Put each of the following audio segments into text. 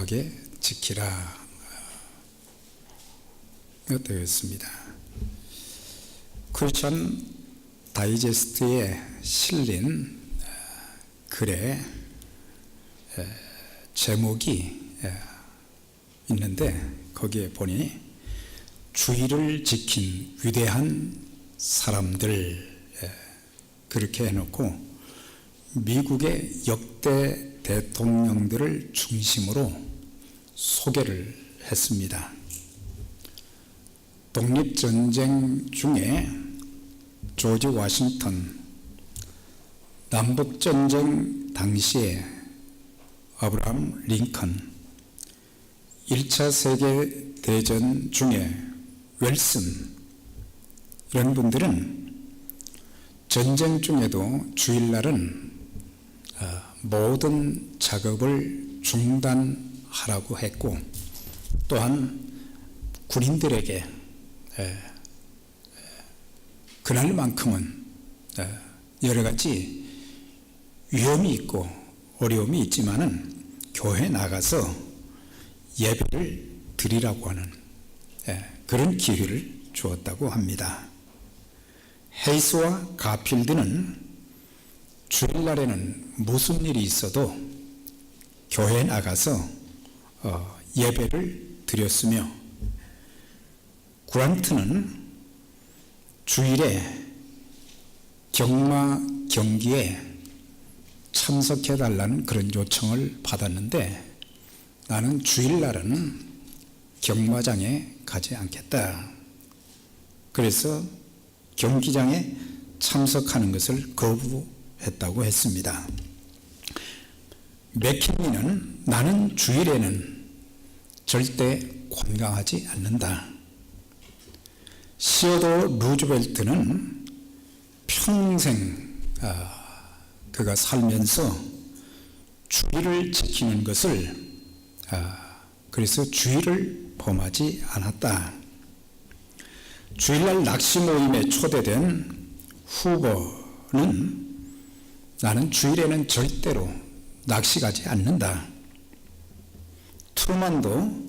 거룩하게 지키라 되었습니다. 크리스천 다이제스트에 실린 글의 제목이 있는데 거기에 보니 주의를 지킨 위대한 사람들 그렇게 해놓고 미국의 역대 대통령들을 중심으로 소개를 했습니다. 독립전쟁 중에 조지 워싱턴, 남북전쟁 당시에 아브라함 링컨, 1차 세계대전 중에 웰슨, 이런 분들은 전쟁 중에도 주일날은 모든 작업을 중단하라고 했고, 또한 군인들에게 그날만큼은 여러 가지 위험이 있고 어려움이 있지만은 교회에 나가서 예배를 드리라고 하는 그런 기회를 주었다고 합니다. 헤이스와 가필드는 주일날에는 무슨 일이 있어도 교회에 나가서 예배를 드렸으며, 그란트는 주일에 경마 경기에 참석해달라는 그런 요청을 받았는데 나는 주일날은 경마장에 가지 않겠다. 그래서 경기장에 참석하는 것을 거부했다고 했습니다. 맥킨리는 나는 주일에는 절대 관광하지 않는다. 시어도 루즈벨트는 평생 그가 살면서 주의를 지키는 것을 그래서 주의를 범하지 않았다. 주일날 낚시 모임에 초대된 후보는 나는 주일에는 절대로 낚시 가지 않는다. 트루만도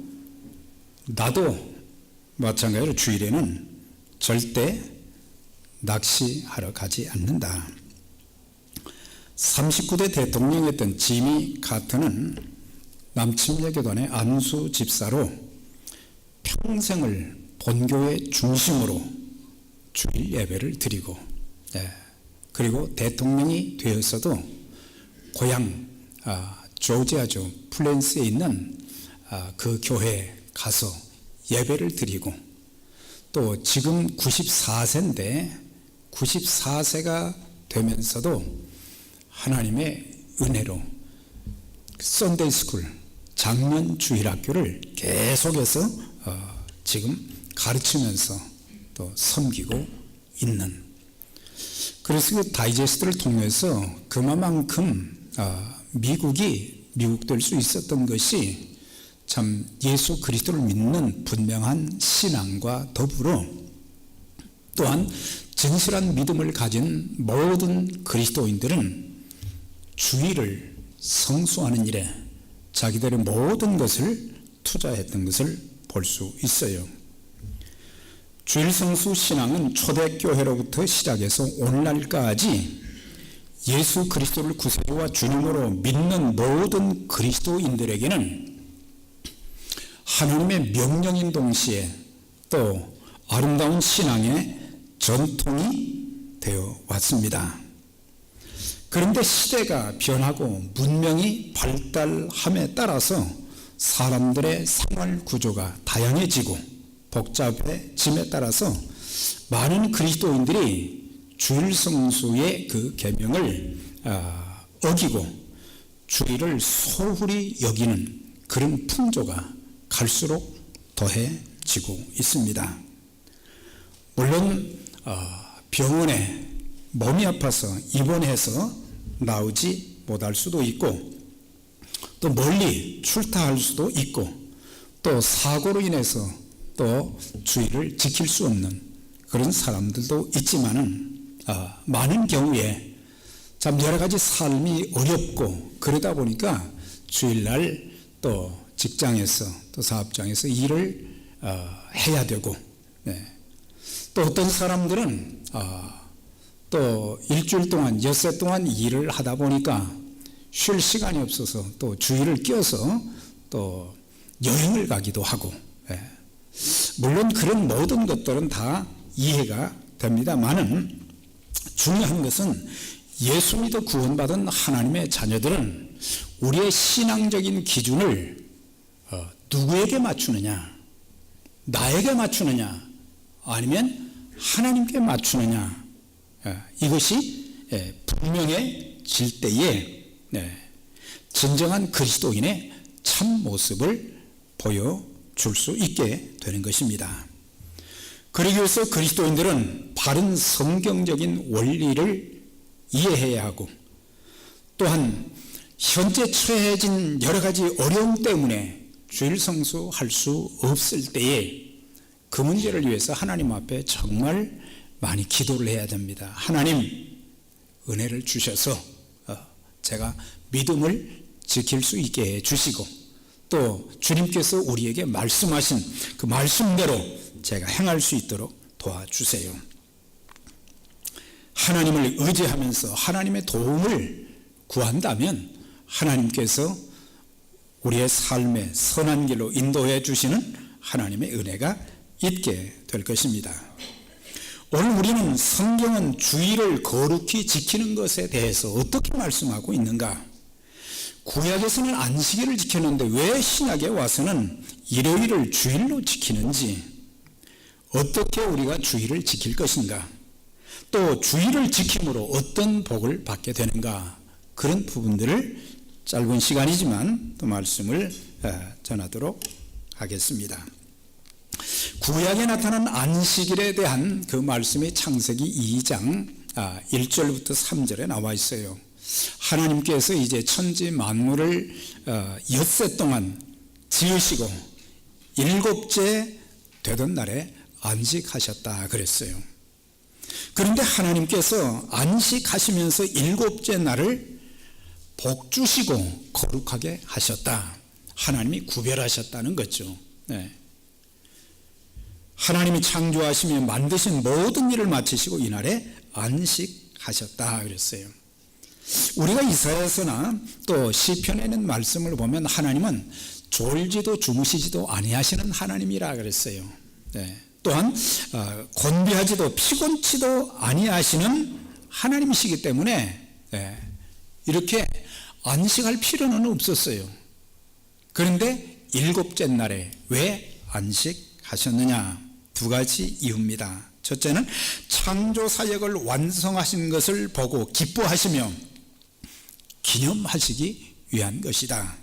나도 마찬가지로 주일에는 절대 낚시하러 가지 않는다. 39대 대통령이었던 지미 카터는 남침예교단의 안수 집사로 평생을 본교회 중심으로 주일 예배를 드리고, 그리고 대통령이 되었어도 고향 조지아주 플랜스에 있는 그 교회에 가서 예배를 드리고, 또 지금 94세인데 94세가 되면서도 하나님의 은혜로 썬데이 스쿨 장면 주일학교를 계속해서 지금 가르치면서 또 섬기고 있는, 그래서 그 다이제스트를 통해서 그만큼 미국이 미국될 수 있었던 것이 참 예수 그리스도를 믿는 분명한 신앙과 더불어 또한 진실한 믿음을 가진 모든 그리스도인들은 주일을 성수하는 일에 자기들의 모든 것을 투자했던 것을 볼 수 있어요. 주일 성수 신앙은 초대교회로부터 시작해서 오늘날까지 예수 그리스도를 구세주와 주님으로 믿는 모든 그리스도인들에게는 하나님의 명령인 동시에 또 아름다운 신앙의 전통이 되어 왔습니다. 그런데 시대가 변하고 문명이 발달함에 따라서 사람들의 생활 구조가 다양해지고 복잡해짐에 따라서 많은 그리스도인들이 주일 성수의 그 계명을 어기고 주일을 소홀히 여기는 그런 풍조가 갈수록 더해지고 있습니다. 물론 병원에 몸이 아파서 입원해서 나오지 못할 수도 있고, 또 멀리 출타할 수도 있고, 또 사고로 인해서 또 주의를 지킬 수 없는 그런 사람들도 있지만은 많은 경우에 참 여러 가지 삶이 어렵고 그러다 보니까 주일날 또 직장에서 또 사업장에서 일을 해야 되고, 또 어떤 사람들은 또 일주일 동안 엿새 동안 일을 하다 보니까 쉴 시간이 없어서 또 주일을 껴서 또 여행을 가기도 하고, 물론 그런 모든 것들은 다 이해가 됩니다만은 중요한 것은 예수 믿어 구원받은 하나님의 자녀들은 우리의 신앙적인 기준을 누구에게 맞추느냐, 나에게 맞추느냐, 아니면 하나님께 맞추느냐, 이것이 분명해질 때에 진정한 그리스도인의 참 모습을 보여줄 수 있게 되는 것입니다. 그러기 위해서 그리스도인들은 바른 성경적인 원리를 이해해야 하고, 또한 현재 처해진 여러 가지 어려움 때문에 주일 성수할 수 없을 때에 그 문제를 위해서 하나님 앞에 정말 많이 기도를 해야 됩니다. 하나님, 은혜를 주셔서 제가 믿음을 지킬 수 있게 해주시고, 또 주님께서 우리에게 말씀하신 그 말씀대로 제가 행할 수 있도록 도와주세요. 하나님을 의지하면서 하나님의 도움을 구한다면 하나님께서 우리의 삶의 선한 길로 인도해 주시는 하나님의 은혜가 있게 될 것입니다. 오늘 우리는 성경은 주일을 거룩히 지키는 것에 대해서 어떻게 말씀하고 있는가? 구약에서는 안식일을 지켰는데 왜 신약에 와서는 일요일을 주일로 지키는지, 어떻게 우리가 주일을 지킬 것인가, 또 주일을 지킴으로 어떤 복을 받게 되는가, 그런 부분들을 짧은 시간이지만 또 말씀을 전하도록 하겠습니다. 구약에 나타난 안식일에 대한 그 말씀이 창세기 2장 1절부터 3절에 나와 있어요. 하나님께서 이제 천지 만물을 엿새 동안 지으시고 일곱째 되던 날에 안식하셨다 그랬어요. 그런데 하나님께서 안식하시면서 일곱째 날을 복 주시고 거룩하게 하셨다. 하나님이 구별하셨다는 거죠. 하나님이 창조하시며 만드신 모든 일을 마치시고 이날에 안식하셨다 그랬어요. 우리가 이사야서나 또 시편에는 말씀을 보면 하나님은 졸지도 주무시지도 아니하시는 하나님이라 그랬어요. 또한 곤비하지도 피곤치도 아니하시는 하나님이시기 때문에 이렇게 안식할 필요는 없었어요. 그런데 일곱째 날에 왜 안식하셨느냐? 두 가지 이유입니다. 첫째는 창조 사역을 완성하신 것을 보고 기뻐하시며 기념하시기 위한 것이다.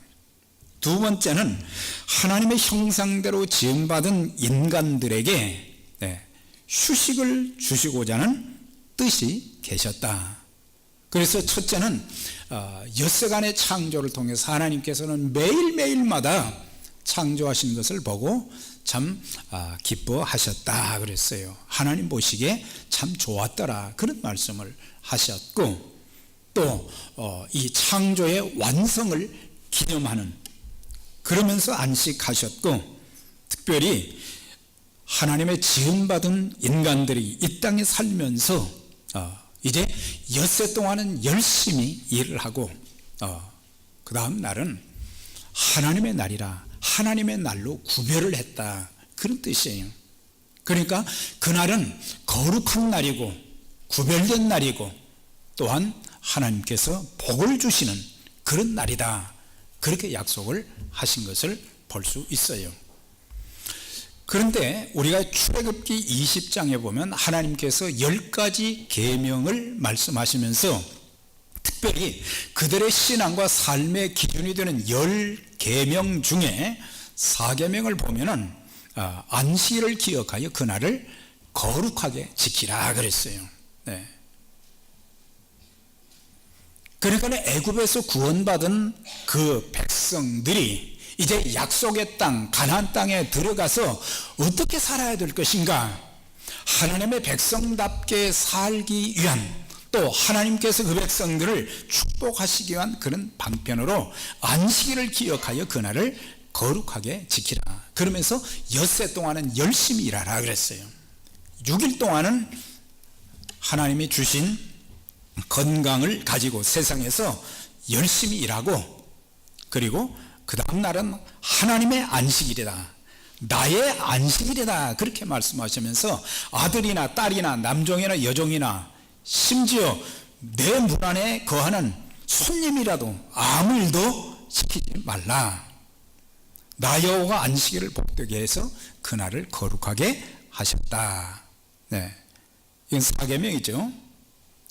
두 번째는 하나님의 형상대로 지음받은 인간들에게 휴식을 주시고자 하는 뜻이 계셨다. 그래서 첫째는 엿새간의 창조를 통해서 하나님께서는 매일매일마다 창조하신 것을 보고 참 기뻐하셨다 그랬어요. 하나님 보시기에 참 좋았더라, 그런 말씀을 하셨고, 또 이 창조의 완성을 기념하는, 그러면서 안식하셨고, 특별히 하나님의 지음받은 인간들이 이 땅에 살면서 이제 엿새 동안은 열심히 일을 하고 그 다음 날은 하나님의 날이라 하나님의 날로 구별을 했다, 그런 뜻이에요. 그러니까 그날은 거룩한 날이고 구별된 날이고 또한 하나님께서 복을 주시는 그런 날이다, 그렇게 약속을 하신 것을 볼 수 있어요. 그런데 우리가 출애굽기 20장에 보면 하나님께서 10가지 계명을 말씀하시면서 특별히 그들의 신앙과 삶의 기준이 되는 10계명 중에 4계명을 보면은 안식일을 기억하여 그날을 거룩하게 지키라 그랬어요. 그러니까 애굽에서 구원받은 그 백성들이 이제 약속의 땅, 가나안 땅에 들어가서 어떻게 살아야 될 것인가, 하나님의 백성답게 살기 위한, 또 하나님께서 그 백성들을 축복하시기 위한 그런 방편으로 안식일을 기억하여 그날을 거룩하게 지키라. 그러면서 엿새 동안은 열심히 일하라 그랬어요. 6일 동안은 하나님이 주신 건강을 가지고 세상에서 열심히 일하고, 그리고 그 다음 날은 하나님의 안식일이다, 나의 안식일이다, 그렇게 말씀하시면서 아들이나 딸이나 남종이나 여종이나 심지어 내 문 안에 거하는 손님이라도 아무 일도 시키지 말라. 나 여호와가 안식일을 복되게 해서 그날을 거룩하게 하셨다. 네, 이건 사계명이죠.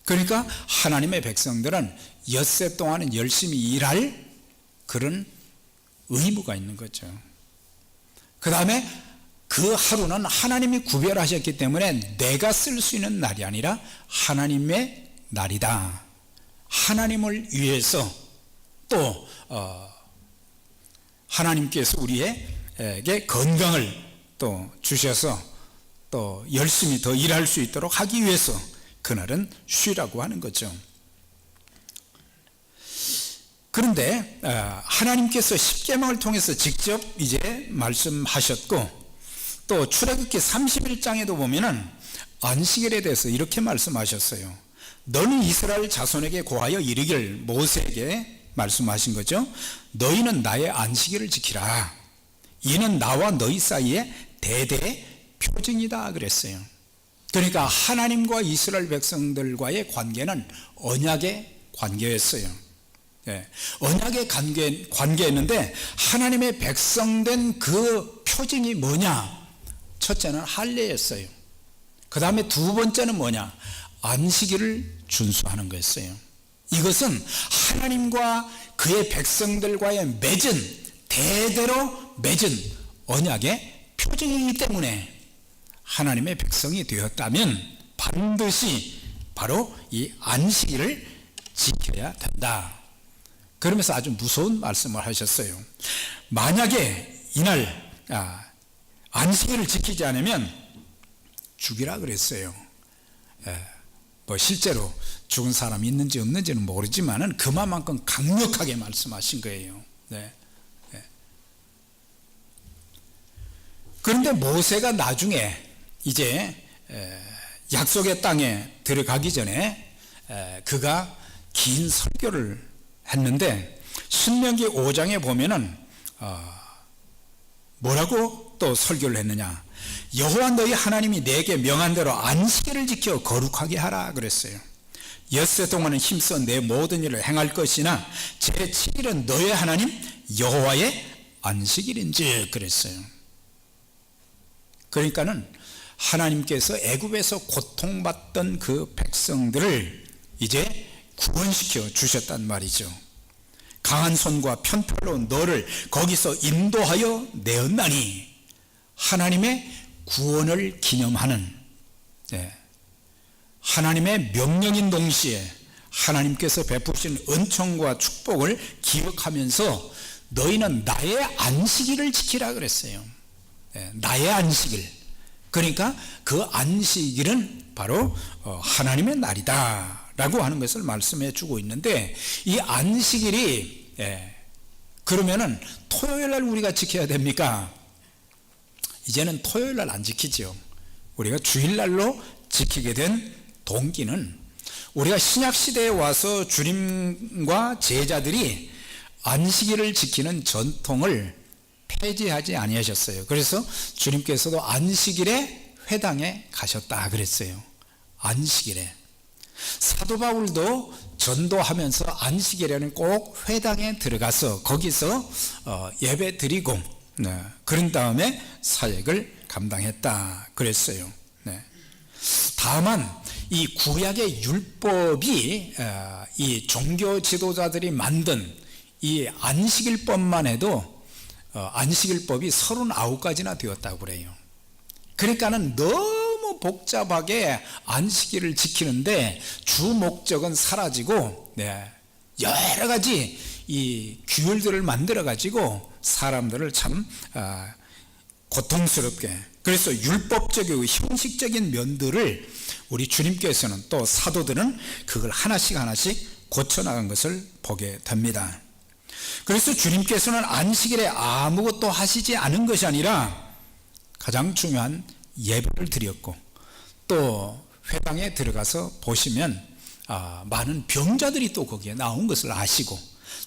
그러니까 하나님의 백성들은 엿새 동안은 열심히 일할 그런 의무가 있는 거죠. 그 다음에 그 하루는 하나님이 구별하셨기 때문에 내가 쓸 수 있는 날이 아니라 하나님의 날이다. 하나님을 위해서 또 하나님께서 우리에게 건강을 또 주셔서 또 열심히 더 일할 수 있도록 하기 위해서 그날은 쉬라고 하는 거죠. 그런데 하나님께서 십계명을 통해서 직접 이제 말씀하셨고, 또 출애굽기 31장에도 보면은 안식일에 대해서 이렇게 말씀하셨어요. 너는 이스라엘 자손에게 고하여 이르기를, 모세에게 말씀하신 거죠. 너희는 나의 안식일을 지키라. 이는 나와 너희 사이에 대대의 표징이다 그랬어요. 그러니까 하나님과 이스라엘 백성들과의 관계는 언약의 관계였어요. 네, 언약의 관계였는데 하나님의 백성된 그 표징이 뭐냐? 첫째는 할례였어요. 그 다음에 두 번째는 뭐냐? 안식일을 준수하는 거였어요. 이것은 하나님과 그의 백성들과의 맺은, 대대로 맺은 언약의 표징이기 때문에 하나님의 백성이 되었다면 반드시 바로 이 안식일을 지켜야 된다. 그러면서 아주 무서운 말씀을 하셨어요. 만약에 이날 안식일을 지키지 않으면 죽이라 그랬어요. 뭐 실제로 죽은 사람이 있는지 없는지는 모르지만은 그만큼 강력하게 말씀하신 거예요. 네. 네. 그런데 모세가 나중에 이제 약속의 땅에 들어가기 전에 그가 긴 설교를 했는데, 신명기 5장에 보면은 뭐라고 또 설교를 했느냐? 여호와 너희 하나님이 내게 명한 대로 안식일을 지켜 거룩하게 하라 그랬어요. 엿새 동안은 힘써 내 모든 일을 행할 것이나 제7일은 너의 하나님 여호와의 안식일인지 그랬어요. 그러니까는 하나님께서 애굽에서 고통받던 그 백성들을 이제 구원시켜 주셨단 말이죠. 강한 손과 편팔로 너를 거기서 인도하여 내었나니, 하나님의 구원을 기념하는, 하나님의 명령인 동시에 하나님께서 베푸신 은총과 축복을 기억하면서 너희는 나의 안식일을 지키라 그랬어요. 나의 안식일. 그러니까 그 안식일은 바로 하나님의 날이다 라고 하는 것을 말씀해 주고 있는데, 이 안식일이 그러면은 토요일 날 우리가 지켜야 됩니까? 이제는 토요일 날 안 지키죠. 우리가 주일날로 지키게 된 동기는, 우리가 신약시대에 와서 주님과 제자들이 안식일을 지키는 전통을 폐지하지 아니하셨어요. 그래서 주님께서도 안식일에 회당에 가셨다 그랬어요. 안식일에. 사도 바울도 전도하면서 안식일에는 꼭 회당에 들어가서 거기서 예배 드리고 그런 다음에 사역을 감당했다 그랬어요. 다만 이 구약의 율법이 이 종교 지도자들이 만든 이 안식일법만 해도 안식일법이 39가지나 되었다고 그래요. 그러니까는 너무 복잡하게 안식일을 지키는데 주 목적은 사라지고 여러 가지 이 규율들을 만들어 가지고 사람들을 참 고통스럽게, 그래서 율법적이고 형식적인 면들을 우리 주님께서는 또 사도들은 그걸 하나씩 하나씩 고쳐나간 것을 보게 됩니다. 그래서 주님께서는 안식일에 아무것도 하시지 않은 것이 아니라 가장 중요한 예배를 드렸고, 또 회당에 들어가서 보시면 많은 병자들이 또 거기에 나온 것을 아시고,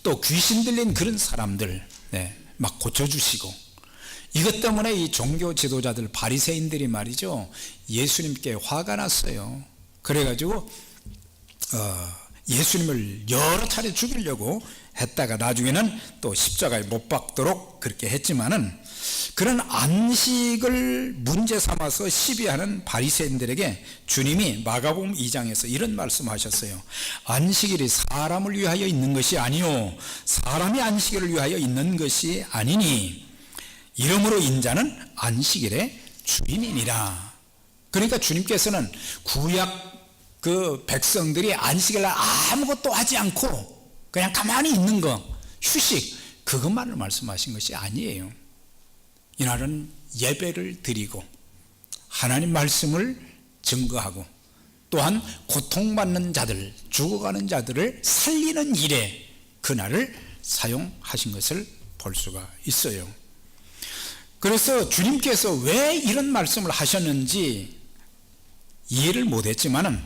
또 귀신 들린 그런 사람들 막 고쳐주시고, 이것 때문에 이 종교 지도자들 바리새인들이 말이죠, 예수님께 화가 났어요. 그래가지고 예수님을 여러 차례 죽이려고 했다가 나중에는 또 십자가에 못 박도록 그렇게 했지만은, 그런 안식을 문제 삼아서 시비하는 바리새인들에게 주님이 마가복음 2장에서 이런 말씀하셨어요. 안식일이 사람을 위하여 있는 것이 아니요 사람이 안식일을 위하여 있는 것이 아니니 이러므로 인자는 안식일의 주인이니라. 그러니까 주님께서는 구약 그 백성들이 안식일날 아무것도 하지 않고 그냥 가만히 있는 거, 휴식, 그것만을 말씀하신 것이 아니에요. 이날은 예배를 드리고 하나님 말씀을 증거하고, 또한 고통받는 자들, 죽어가는 자들을 살리는 일에 그날을 사용하신 것을 볼 수가 있어요. 그래서 주님께서 왜 이런 말씀을 하셨는지 이해를 못했지만은,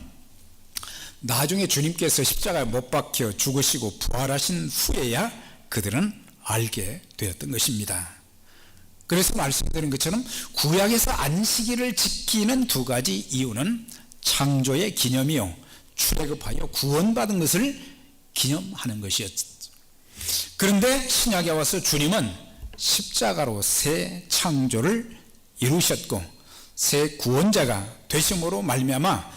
나중에 주님께서 십자가에 못 박혀 죽으시고 부활하신 후에야 그들은 알게 되었던 것입니다. 그래서 말씀드린 것처럼 구약에서 안식일을 지키는 두 가지 이유는 창조의 기념이요, 출애굽하여 구원받은 것을 기념하는 것이었죠. 그런데 신약에 와서 주님은 십자가로 새 창조를 이루셨고 새 구원자가 되심으로 말미암아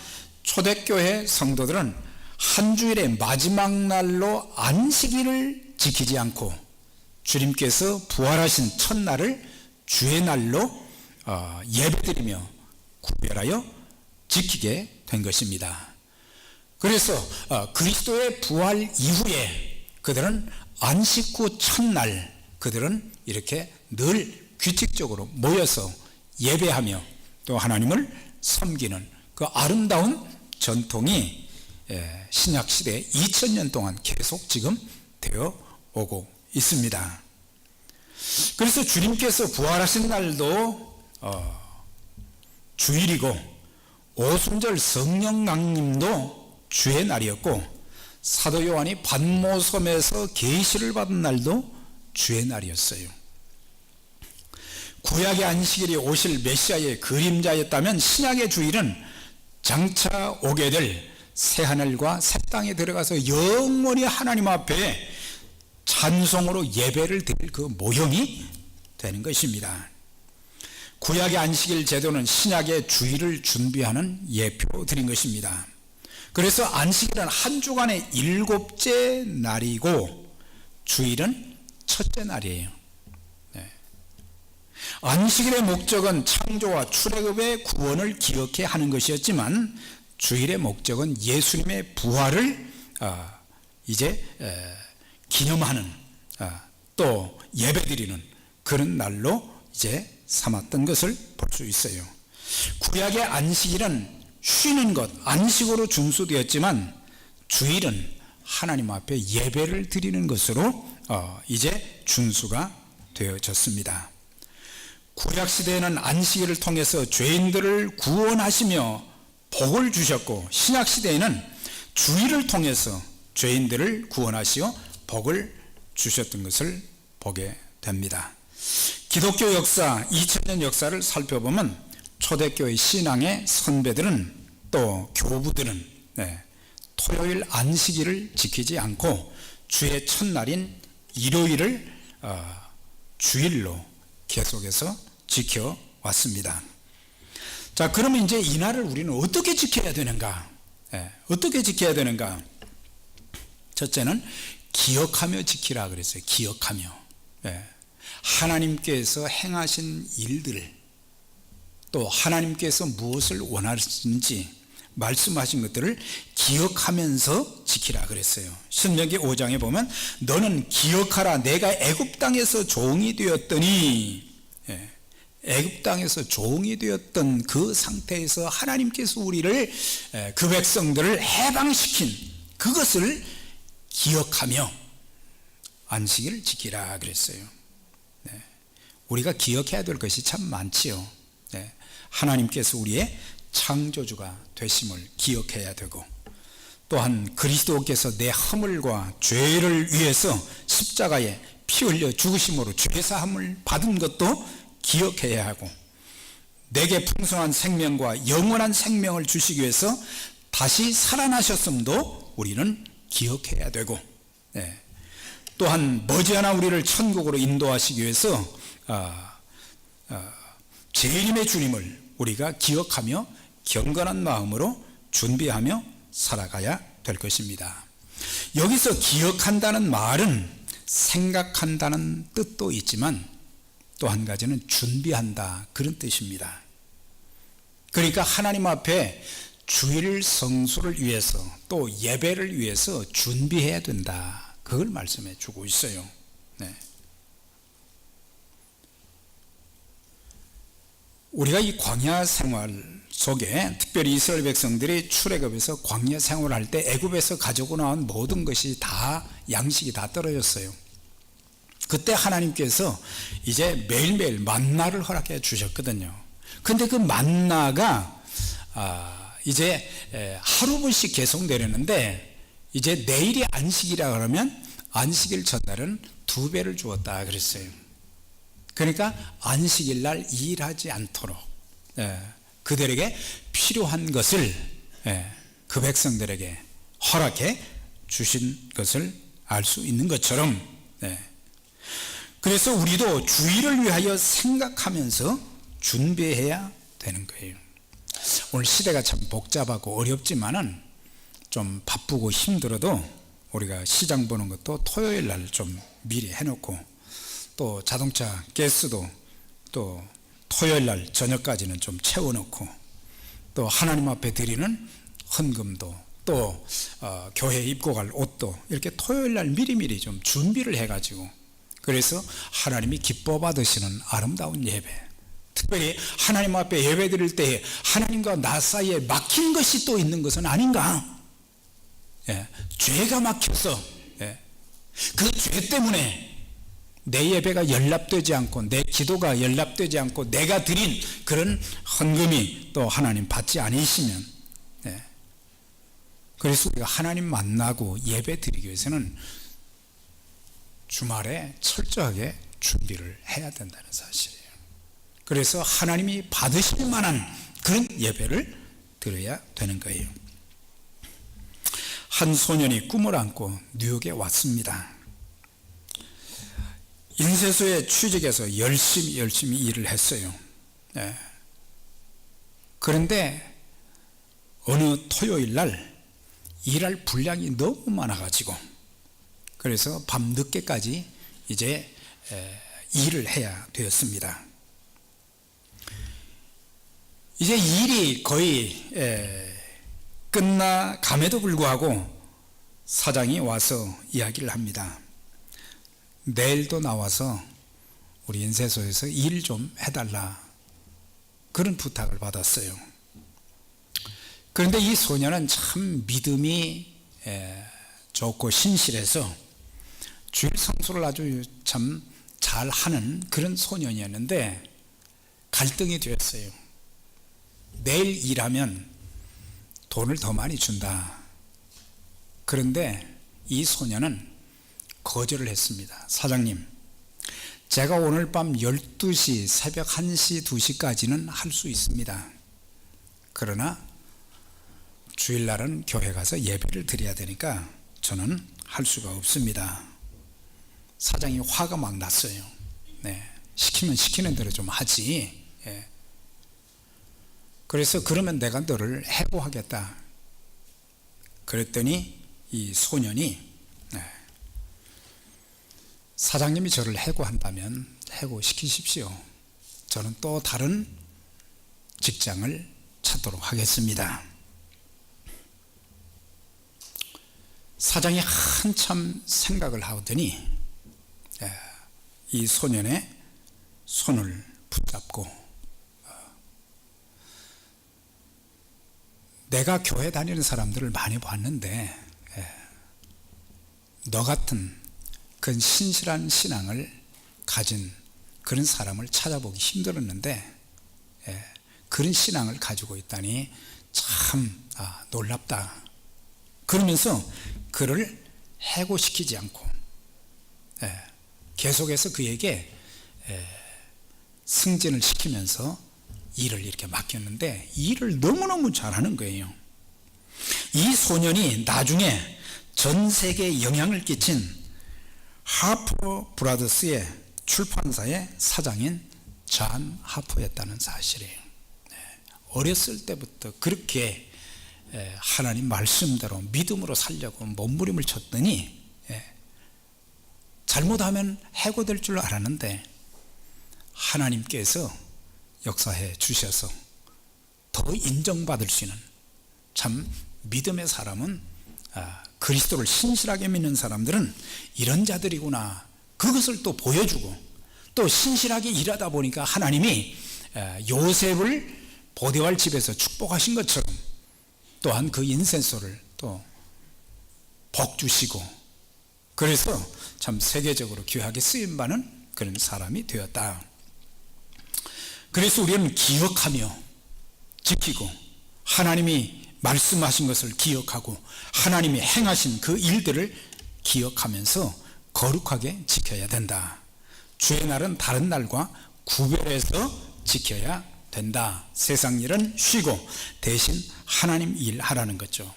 초대교회 성도들은 한 주일의 마지막 날로 안식일을 지키지 않고 주님께서 부활하신 첫날을 주의 날로 예배드리며 구별하여 지키게 된 것입니다. 그래서 그리스도의 부활 이후에 그들은 안식 후 첫날 그들은 이렇게 늘 규칙적으로 모여서 예배하며 또 하나님을 섬기는 그 아름다운 전통이 신약시대 2000년 동안 계속 지금 되어 오고 있습니다. 그래서 주님께서 부활하신 날도 주일이고, 오순절 성령 강림도 주의 날이었고, 사도 요한이 반모섬에서 계시를 받은 날도 주의 날이었어요. 구약의 안식일이 오실 메시아의 그림자였다면 신약의 주일은 장차 오게 될 새하늘과 새 땅에 들어가서 영원히 하나님 앞에 찬송으로 예배를 드릴 그 모형이 되는 것입니다. 구약의 안식일 제도는 신약의 주일을 준비하는 예표드린 것입니다. 그래서 안식일은 한 주간의 7째 날이고 주일은 첫째 날이에요. 안식일의 목적은 창조와 출애굽의 구원을 기억해 하는 것이었지만, 주일의 목적은 예수님의 부활을 이제 기념하는, 또 예배드리는 그런 날로 이제 삼았던 것을 볼 수 있어요. 구약의 안식일은 쉬는 것, 안식으로 준수되었지만 주일은 하나님 앞에 예배를 드리는 것으로 이제 준수가 되어졌습니다. 구약시대에는 안식일을 통해서 죄인들을 구원하시며 복을 주셨고, 신약시대에는 주일을 통해서 죄인들을 구원하시어 복을 주셨던 것을 보게 됩니다. 기독교 역사, 2000년 역사를 살펴보면 초대교회 신앙의 선배들은, 또 교부들은 토요일 안식일을 지키지 않고 주의 첫날인 일요일을 주일로 계속해서 지켜왔습니다. 자, 그러면 이제 이 날을 우리는 어떻게 지켜야 되는가? 어떻게 지켜야 되는가? 첫째는 기억하며 지키라 그랬어요. 기억하며. 하나님께서 행하신 일들을, 또 하나님께서 무엇을 원하시는지 말씀하신 것들을 기억하면서 지키라 그랬어요. 신명기 5장에 보면 너는 기억하라, 내가 애굽 땅에서 종이 되었더니, 애굽 땅에서 종이 되었던 그 상태에서 하나님께서 우리를, 그 백성들을 해방시킨 그것을 기억하며 안식일을 지키라 그랬어요. 네. 우리가 기억해야 될 것이 참 많지요. 네. 하나님께서 우리의 창조주가 되심을 기억해야 되고, 또한 그리스도께서 내 허물과 죄를 위해서 십자가에 피 흘려 죽으심으로 죄사함을 받은 것도 기억해야 하고, 내게 풍성한 생명과 영원한 생명을 주시기 위해서 다시 살아나셨음도 우리는 기억해야 되고, 네. 또한 머지않아 우리를 천국으로 인도하시기 위해서 재림의 주님을 우리가 기억하며 경건한 마음으로 준비하며 살아가야 될 것입니다. 여기서 기억한다는 말은 생각한다는 뜻도 있지만 또 한 가지는 준비한다, 그런 뜻입니다. 그러니까 하나님 앞에 주일 성수를 위해서 또 예배를 위해서 준비해야 된다, 그걸 말씀해 주고 있어요. 네. 우리가 이 광야 생활 속에, 특별히 이스라엘 백성들이 출애굽에서 광야 생활할 때 애굽에서 가지고 나온 모든 것이 다, 양식이 다 떨어졌어요. 그때 하나님께서 이제 매일매일 만나를 허락해 주셨거든요. 근데 그 만나가 이제 하루분씩 계속 내렸는데, 이제 내일이 안식이라 그러면 안식일 전날은 2배를 주었다 그랬어요. 그러니까 안식일 날 일하지 않도록 그들에게 필요한 것을 그 백성들에게 허락해 주신 것을 알 수 있는 것처럼, 그래서 우리도 주일을 위하여 생각하면서 준비해야 되는 거예요. 오늘 시대가 참 복잡하고 어렵지만은 좀 바쁘고 힘들어도 우리가 시장 보는 것도 토요일 날 좀 미리 해놓고, 또 자동차 가스도 또 토요일 날 저녁까지는 좀 채워놓고, 또 하나님 앞에 드리는 헌금도, 또 교회에 입고 갈 옷도 이렇게 토요일 날 미리미리 좀 준비를 해가지고, 그래서 하나님이 기뻐 받으시는 아름다운 예배, 특별히 하나님 앞에 예배 드릴 때 하나님과 나 사이에 막힌 것이 또 있는 것은 아닌가? 죄가 막혀서 그 죄 때문에 내 예배가 연락되지 않고 내 기도가 연락되지 않고 내가 드린 그런 헌금이 또 하나님 받지 않으시면, 그래서 우리가 하나님 만나고 예배 드리기 위해서는 주말에 철저하게 준비를 해야 된다는 사실이에요. 그래서 하나님이 받으실 만한 그런 예배를 드려야 되는 거예요. 한 소년이 꿈을 안고 뉴욕에 왔습니다. 인쇄소에 취직해서 열심히 일을 했어요. 그런데 어느 토요일 날 일할 분량이 너무 많아가지고, 그래서 밤 늦게까지 이제 일을 해야 되었습니다. 이제 일이 거의 끝나감에도 불구하고 사장이 와서 이야기를 합니다. 내일도 나와서 우리 인쇄소에서 일 좀 해달라, 그런 부탁을 받았어요. 그런데 이 소녀는 참 믿음이 좋고 신실해서 주일 성수를 아주 참 잘하는 그런 소년이었는데 갈등이 되었어요. 내일 일하면 돈을 더 많이 준다. 그런데 이 소녀는 거절을 했습니다. 사장님, 제가 오늘 밤 12시, 새벽 1시, 2시까지는 할 수 있습니다. 그러나 주일날은 교회 가서 예배를 드려야 되니까 저는 할 수가 없습니다. 사장이 화가 막 났어요. 시키면 시키는 대로 좀 하지. 그래서 그러면 내가 너를 해고하겠다. 그랬더니 이 소년이, 사장님이 저를 해고한다면 해고시키십시오. 저는 또 다른 직장을 찾도록 하겠습니다. 사장이 한참 생각을 하더니 이 소년의 손을 붙잡고, 내가 교회 다니는 사람들을 많이 봤는데 너 같은 그런 신실한 신앙을 가진 그런 사람을 찾아보기 힘들었는데, 그런 신앙을 가지고 있다니 참 놀랍다. 그러면서 그를 해고시키지 않고 계속해서 그에게 승진을 시키면서 일을 이렇게 맡겼는데, 일을 너무너무 잘하는 거예요. 이 소년이 나중에 전 세계에 영향을 끼친 하퍼 브라더스의 출판사의 사장인 존 하퍼였다는 사실이에요. 어렸을 때부터 그렇게 하나님 말씀대로 믿음으로 살려고 몸부림을 쳤더니 잘못하면 해고될 줄 알았는데 하나님께서 역사해 주셔서 더 인정받을 수 있는, 참 믿음의 사람은, 그리스도를 신실하게 믿는 사람들은 이런 자들이구나, 그것을 또 보여주고, 또 신실하게 일하다 보니까 하나님이 요셉을 보디발 집에서 축복하신 것처럼 또한 그 인센소를 또 복 주시고, 그래서 참 세계적으로 귀하게 쓰임받는 그런 사람이 되었다. 그래서 우리는 기억하며 지키고, 하나님이 말씀하신 것을 기억하고 하나님이 행하신 그 일들을 기억하면서 거룩하게 지켜야 된다. 주의 날은 다른 날과 구별해서 지켜야 된다. 세상 일은 쉬고 대신 하나님 일 하라는 거죠.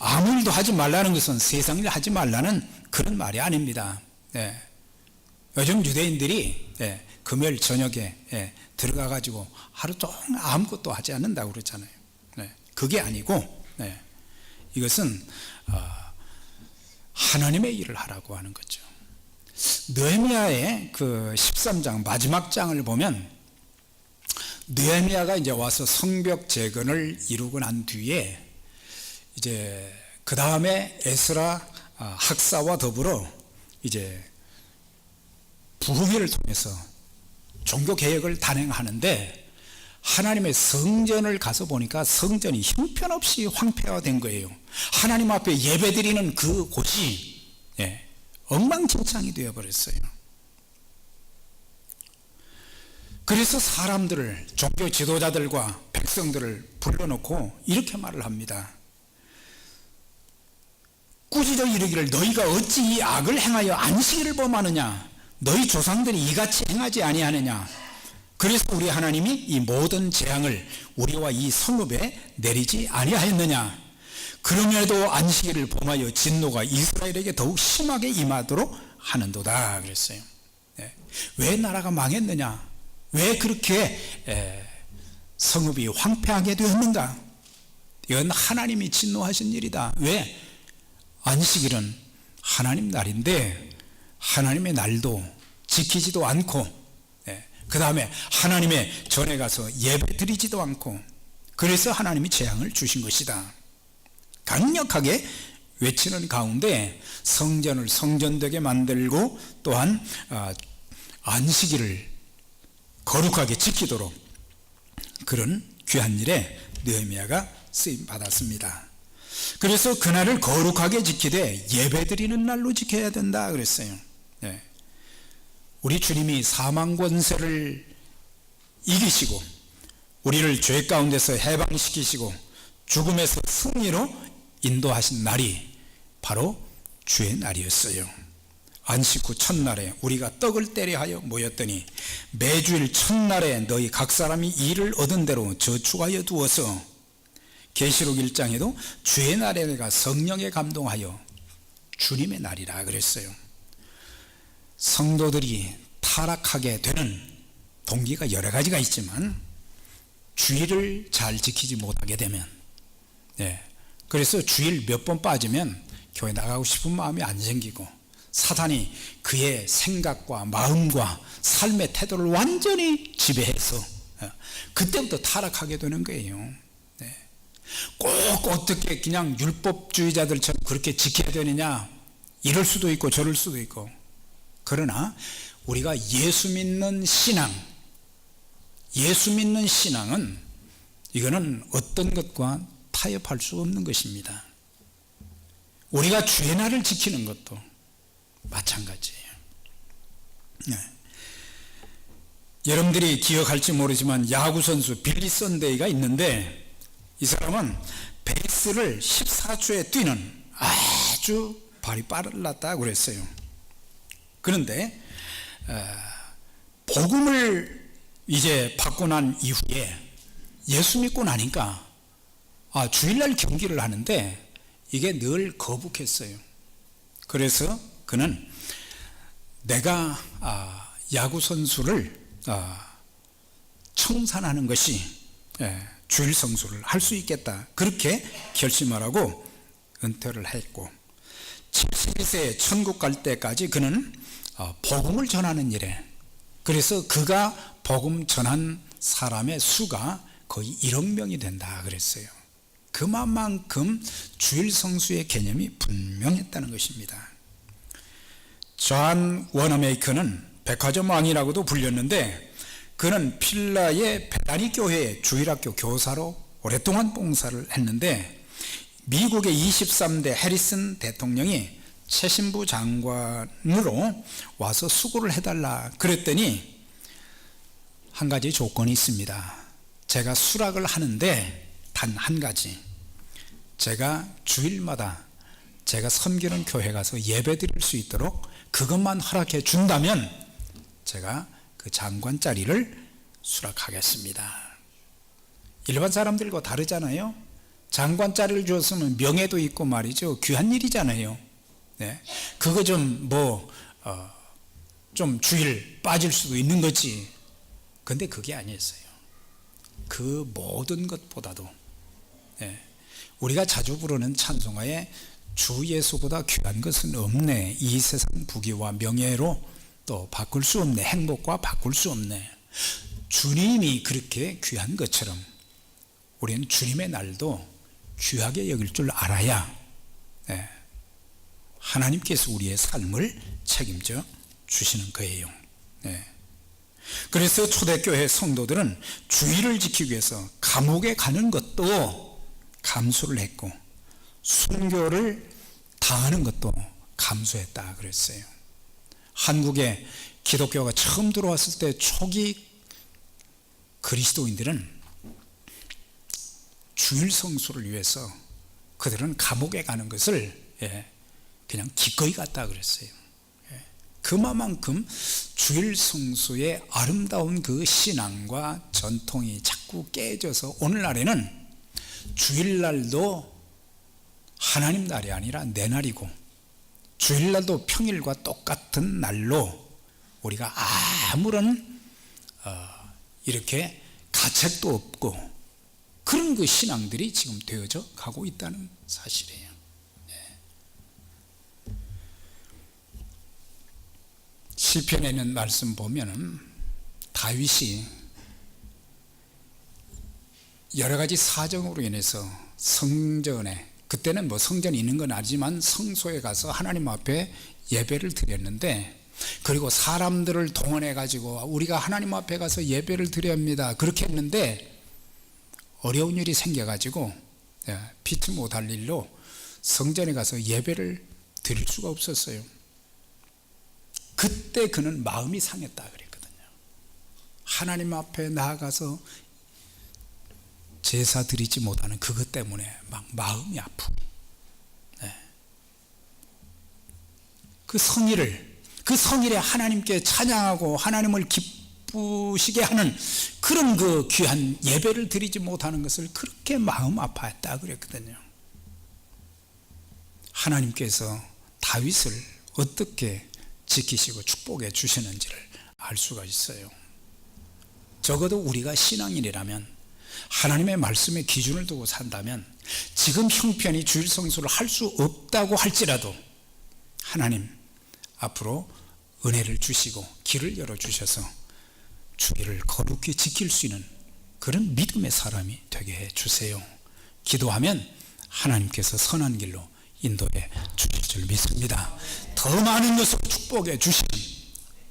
아무 일도 하지 말라는 것은 세상 일 하지 말라는 그런 말이 아닙니다. 요즘 유대인들이 금요일 저녁에 들어가 가지고 하루 종일 아무것도 하지 않는다고 그러잖아요. 그게 아니고 이것은 하나님의 일을 하라고 하는 거죠. 느헤미야의 그 13장 마지막 장을 보면, 느헤미야가 이제 와서 성벽 재건을 이루고 난 뒤에 이제 그 다음에 에스라 학사와 더불어 이제 부흥회를 통해서 종교 개혁을 단행하는데, 하나님의 성전을 가서 보니까 성전이 형편없이 황폐화된 거예요. 하나님 앞에 예배드리는 그 곳이 엉망진창이 되어버렸어요. 그래서 사람들을, 종교 지도자들과 백성들을 불러놓고 이렇게 말을 합니다. 꾸짖어 이르기를 너희가 어찌 이 악을 행하여 안식일을 범하느냐? 너희 조상들이 이같이 행하지 아니하느냐? 그래서 우리 하나님이 이 모든 재앙을 우리와 이 성읍에 내리지 아니하였느냐? 그럼에도 안식일을 범하여 진노가 이스라엘에게 더욱 심하게 임하도록 하는도다 그랬어요. 왜 나라가 망했느냐? 왜 그렇게 성읍이 황폐하게 되었는가? 이건 하나님이 진노하신 일이다. 왜? 안식일은 하나님 날인데 하나님의 날도 지키지도 않고, 그 다음에 하나님의 전에 가서 예배 드리지도 않고, 그래서 하나님이 재앙을 주신 것이다. 강력하게 외치는 가운데 성전을 성전되게 만들고, 또한 안식일을 거룩하게 지키도록 그런 귀한 일에 느헤미야가 쓰임 받았습니다. 그래서 그날을 거룩하게 지키되 예배드리는 날로 지켜야 된다 그랬어요. 우리 주님이 사망 권세를 이기시고 우리를 죄 가운데서 해방시키시고 죽음에서 승리로 인도하신 날이 바로 주의 날이었어요. 안식 후 첫날에 우리가 떡을 떼려 하여 모였더니 매주일 첫날에 너희 각 사람이 일을 얻은 대로 저축하여 두어서, 계시록 1장에도 주의 날에 내가 성령에 감동하여 주님의 날이라 그랬어요. 성도들이 타락하게 되는 동기가 여러 가지가 있지만 주일을 잘 지키지 못하게 되면, 그래서 주일 몇 번 빠지면 교회 나가고 싶은 마음이 안 생기고 사단이 그의 생각과 마음과 삶의 태도를 완전히 지배해서 그때부터 타락하게 되는 거예요. 꼭 어떻게 그냥 율법주의자들처럼 그렇게 지켜야 되느냐, 이럴 수도 있고 저럴 수도 있고. 그러나 우리가 예수 믿는 신앙은 이거는 어떤 것과 타협할 수 없는 것입니다. 우리가 주의 날을 지키는 것도 마찬가지예요. 네. 여러분들이 기억할지 모르지만 야구 선수 빌리 썬데이가 있는데, 이 사람은 베이스를 14초에 뛰는 아주 발이 빨랐다고 그랬어요. 그런데 복음을 이제 받고 난 이후에 예수 믿고 나니까 주일날 경기를 하는데 이게 늘 거북했어요. 그래서 그는 내가 야구 선수를 청산하는 것이 주일 성수를 할 수 있겠다, 그렇게 결심을 하고 은퇴를 했고, 72세에 천국 갈 때까지 그는 복음을 전하는 일에, 그래서 그가 복음 전한 사람의 수가 거의 1억 명이 된다 그랬어요. 그만큼 주일 성수의 개념이 분명했다는 것입니다. 존 워너메이커는 백화점 왕이라고도 불렸는데, 그는 필라의 베다니 교회의 주일학교 교사로 오랫동안 봉사를 했는데, 미국의 23대 해리슨 대통령이 최신부 장관으로 와서 수고를 해달라 그랬더니 한 가지 조건이 있습니다. 제가 수락을 하는데 단 한 가지, 제가 주일마다 제가 섬기는 교회 가서 예배 드릴 수 있도록 그것만 허락해 준다면 제가 그 장관 자리를 수락하겠습니다. 일반 사람들과 다르잖아요. 장관 자리를 주었으면 명예도 있고 말이죠, 귀한 일이잖아요. 네. 그거 좀 좀 주일 빠질 수도 있는 거지. 근데 그게 아니었어요. 그 모든 것보다도 우리가 자주 부르는 찬송가에 주 예수보다 귀한 것은 없네, 이 세상 부귀와 명예로 또 바꿀 수 없네, 행복과 바꿀 수 없네, 주님이 그렇게 귀한 것처럼 우리는 주님의 날도 귀하게 여길 줄 알아야 하나님께서 우리의 삶을 책임져 주시는 거예요. 그래서 초대교회 성도들은 주일을 지키기 위해서 감옥에 가는 것도 감수를 했고, 순교를 당하는 것도 감수했다 그랬어요. 한국에 기독교가 처음 들어왔을 때 초기 그리스도인들은 주일 성수를 위해서 그들은 감옥에 가는 것을 그냥 기꺼이 갔다 그랬어요. 그만큼 주일 성수의 아름다운 그 신앙과 전통이 자꾸 깨져서 오늘날에는 주일날도 하나님 날이 아니라 내 날이고, 주일날도 평일과 똑같은 날로 우리가 아무런 이렇게 가책도 없고 그런 그 신앙들이 지금 되어져 가고 있다는 사실이에요. 시편에 있는 말씀 보면은 다윗이 여러 가지 사정으로 인해서 성전에, 그때는 뭐 성전이 있는 건 아니지만 성소에 가서 하나님 앞에 예배를 드렸는데, 그리고 사람들을 동원해 가지고 우리가 하나님 앞에 가서 예배를 드려야 합니다 그렇게 했는데, 어려운 일이 생겨 가지고 피치 못할 일로 성전에 가서 예배를 드릴 수가 없었어요. 그때 그는 마음이 상했다 그랬거든요. 하나님 앞에 나아가서 제사 드리지 못하는 그것 때문에 막 마음이 아프고, 그 성일에 하나님께 찬양하고 하나님을 기쁘시게 하는 그런 그 귀한 예배를 드리지 못하는 것을 그렇게 마음 아파했다 그랬거든요. 하나님께서 다윗을 어떻게 지키시고 축복해 주시는지를 알 수가 있어요. 적어도 우리가 신앙인이라면, 하나님의 말씀에 기준을 두고 산다면, 지금 형편이 주일 성수를 할 수 없다고 할지라도 하나님 앞으로 은혜를 주시고 길을 열어주셔서 주일을 거룩히 지킬 수 있는 그런 믿음의 사람이 되게 해주세요. 기도하면 하나님께서 선한 길로 인도해 주실 줄 믿습니다. 더 많은 것을 축복해 주시는,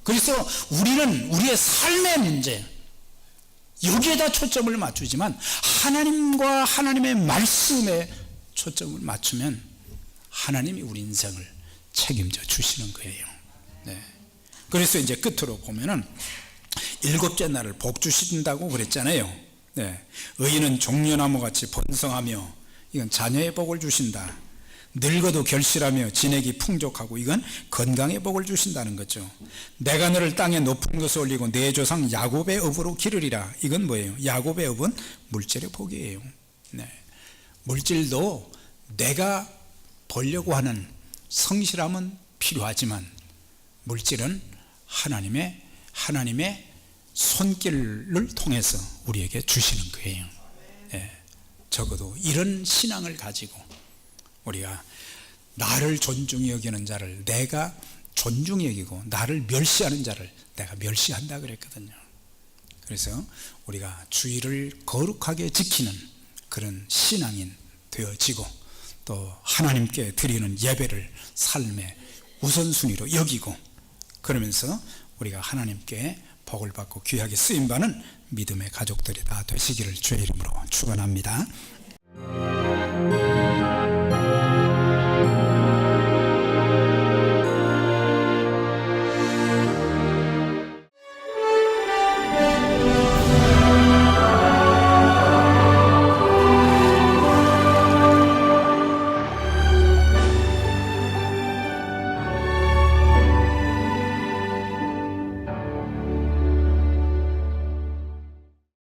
그래서 우리는 우리의 삶의 문제 여기에다 초점을 맞추지만 하나님과 하나님의 말씀에 초점을 맞추면 하나님이 우리 인생을 책임져 주시는 거예요. 그래서 이제 끝으로 보면은 일곱째 날을 복 주신다고 그랬잖아요. 네. 의인은 종려나무같이 번성하며 이건 자녀의 복을 주신다. 늙어도 결실하며 진액이 풍족하고 이건 건강의 복을 주신다는 거죠. 내가 너를 땅에 높은 것에 올리고 내 조상 야곱의 업으로 기르리라. 이건 뭐예요? 야곱의 업은 물질의 복이에요. 네. 물질도 내가 벌려고 하는 성실함은 필요하지만 물질은 하나님의 손길을 통해서 우리에게 주시는 거예요. 네. 적어도 이런 신앙을 가지고 우리가 나를 존중히 여기는 자를 내가 존중히 여기고 나를 멸시하는 자를 내가 멸시한다 그랬거든요. 그래서 우리가 주의를 거룩하게 지키는 그런 신앙인 되어지고 또 하나님께 드리는 예배를 삶의 우선순위로 여기고 그러면서 우리가 하나님께 복을 받고 귀하게 쓰임받는 믿음의 가족들이 다 되시기를 주의 이름으로 축원합니다.